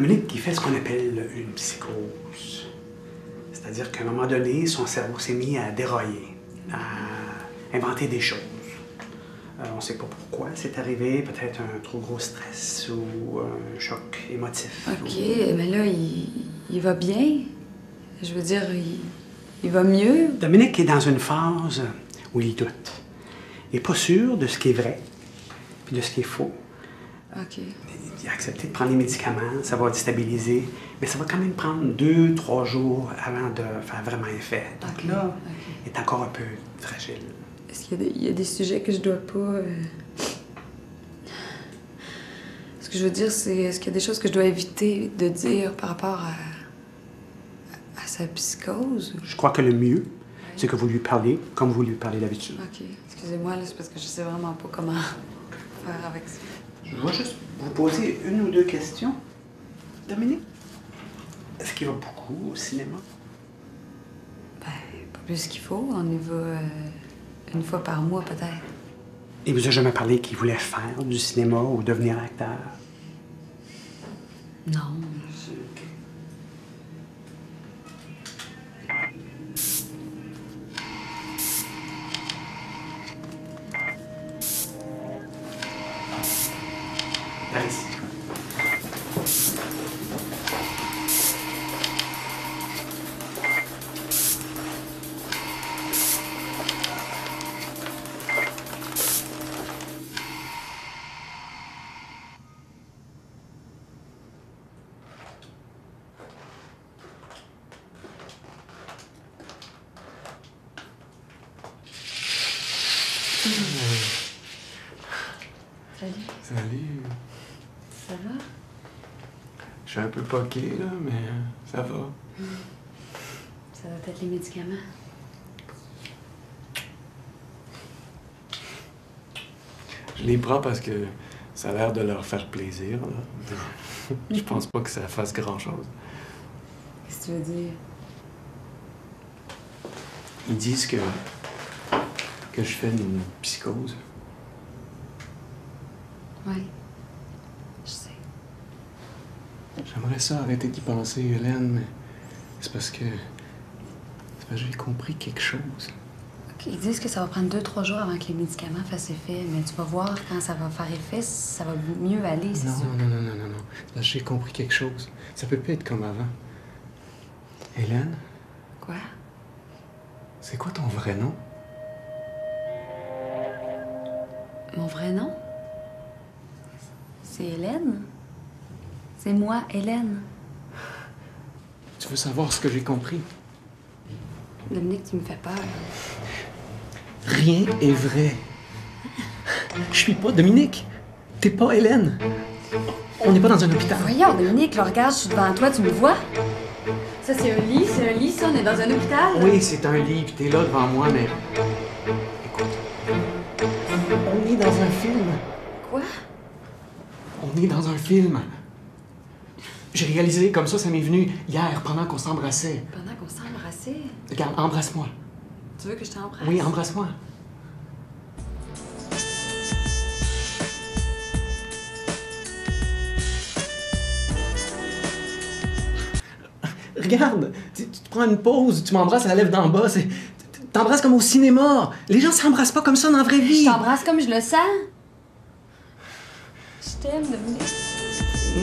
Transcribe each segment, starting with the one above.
Dominique, il fait ce qu'on appelle une psychose. C'est-à-dire qu'à un moment donné, son cerveau s'est mis à dérailler, à inventer des choses. On ne sait pas pourquoi c'est arrivé, peut-être un trop gros stress ou un choc émotif. OK, mais là, il va bien? Je veux dire, il va mieux? Dominique est dans une phase où il doute. Il n'est pas sûr de ce qui est vrai puis de ce qui est faux. OK. Il a accepté de prendre les médicaments, ça va déstabiliser, mais ça va quand même prendre 2-3 jours avant de faire vraiment effet. Donc là, il est encore un peu fragile. Est-ce qu'il y a des sujets que je dois pas... Ce que je veux dire, c'est... Est-ce qu'il y a des choses que je dois éviter de dire par rapport à sa psychose? Je crois que le mieux, c'est que vous lui parliez comme vous lui parlez d'habitude. OK. Excusez-moi, là, c'est parce que je sais vraiment pas comment faire avec ça. Je dois juste vous poser une ou deux questions. Dominique, est-ce qu'il va beaucoup au cinéma? Ben, pas plus qu'il faut. On y va une fois par mois, peut-être. Il vous a jamais parlé qu'il voulait faire du cinéma ou devenir acteur? Non. Par ici. Salut. Salut. Ça va? Je suis un peu poqué, là, mais ça va. Ça va être les médicaments? Je les prends parce que ça a l'air de leur faire plaisir, là. Je pense pas que ça fasse grand-chose. Qu'est-ce que tu veux dire? Ils disent que je fais une psychose. Oui. Je sais. J'aimerais ça arrêter d'y penser, Hélène, mais c'est parce que j'ai compris quelque chose. OK. Ils disent que ça va prendre 2-3 jours avant que les médicaments fassent effet, mais tu vas voir quand ça va faire effet, ça va mieux aller, c'est sûr. Non. C'est parce que j'ai compris quelque chose. Ça peut plus être comme avant. Hélène, Quoi? c'est quoi ton vrai nom? Mon vrai nom? C'est Hélène. C'est moi, Hélène. Tu veux savoir ce que j'ai compris? Dominique, tu me fais peur. Rien est vrai. Je suis pas Dominique. T'es pas Hélène. On n'est pas dans un hôpital. Voyons, Dominique, là, regarde, je suis devant toi, tu me vois? Ça, c'est un lit, ça, on est dans un hôpital. Oui, c'est un lit, puis t'es là devant moi, mais... Écoute, on est dans un film. Quoi? On est dans un film. J'ai réalisé, comme ça m'est venu hier, pendant qu'on s'embrassait. Pendant qu'on s'embrassait? Regarde, embrasse-moi. Tu veux que je t'embrasse? Oui, embrasse-moi. Regarde, tu te prends une pause, tu m'embrasses à la lèvre d'en bas, t'embrasses comme au cinéma. Les gens s'embrassent pas comme ça dans la vraie vie. Je t'embrasse comme je le sens. Je t'aime, Dominique.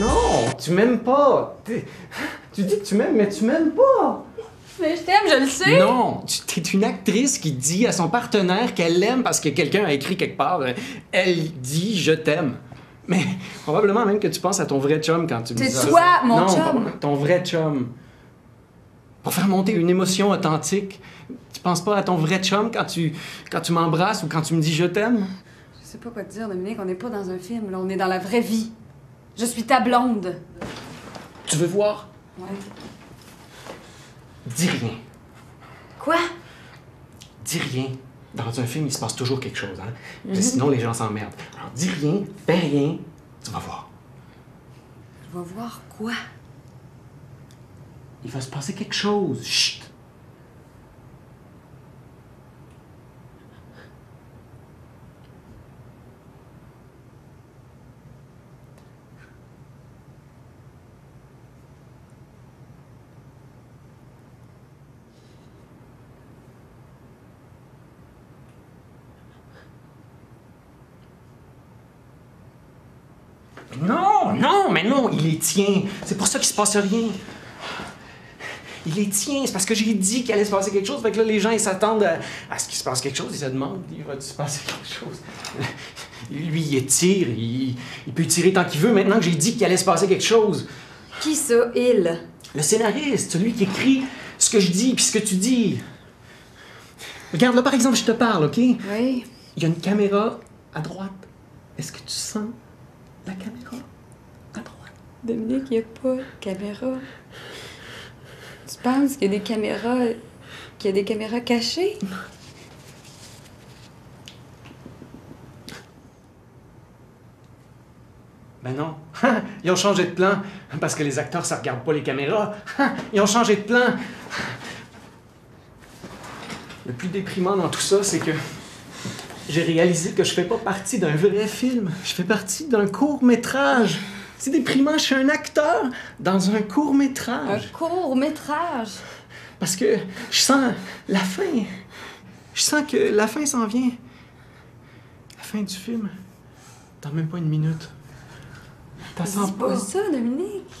Non, tu m'aimes pas. Tu dis que tu m'aimes, mais tu m'aimes pas. Mais je t'aime, je le sais. Non, tu es une actrice qui dit à son partenaire qu'elle l'aime parce que quelqu'un a écrit quelque part. Elle dit « je t'aime ». Mais probablement même que tu penses à ton vrai chum quand tu me dis ça. C'est toi, mon non, chum. ton vrai chum. Pour faire monter une émotion authentique. Tu penses pas à ton vrai chum quand tu m'embrasses ou quand tu me dis « je t'aime ». Je sais pas quoi te dire, Dominique, on n'est pas dans un film, là, on est dans la vraie vie. Je suis ta blonde. Tu veux voir? Ouais. Dis rien. Quoi? Dis rien. Dans un film, il se passe toujours quelque chose, hein? Sinon, les gens s'emmerdent. Alors, dis rien, fais rien, tu vas voir. Je vais voir quoi? Il va se passer quelque chose. Chut! Non, non, mais non, il les tient. C'est pour ça qu'il se passe rien. Il les tient, c'est parce que j'ai dit qu'il allait se passer quelque chose. Fait que là, les gens, ils s'attendent à ce qu'il se passe quelque chose. Ils se demandent, il va se passer quelque chose? Lui, il tire, il peut tirer tant qu'il veut maintenant que j'ai dit qu'il allait se passer quelque chose. Qui ça, il? Le scénariste, celui qui écrit ce que je dis puis ce que tu dis. Regarde, là, par exemple, je te parle, OK? Oui. Il y a une caméra à droite. Est-ce que tu sens la caméra à droite? Dominique, il n'y a pas de caméra. Tu penses qu'il y a des caméras cachées? Ben non. Ils ont changé de plan. Parce que les acteurs, ça regarde pas les caméras. Ils ont changé de plan. Le plus déprimant dans tout ça, c'est que j'ai réalisé que je fais pas partie d'un vrai film. Je fais partie d'un court-métrage. C'est déprimant, je suis un acteur dans un court-métrage. Un court-métrage? Parce que je sens la fin. Je sens que la fin s'en vient. La fin du film. Dans même pas une minute. T'as sens Dis pas ça, Dominique.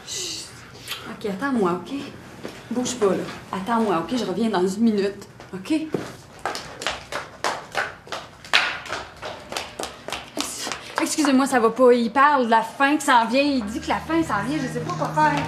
Chut. OK, attends-moi, OK? Bouge pas, là. Attends-moi, OK? Je reviens dans une minute, OK? Excusez-moi, ça va pas. Il parle de la fin qui s'en vient. Il dit que la fin s'en vient. Je sais pas quoi faire.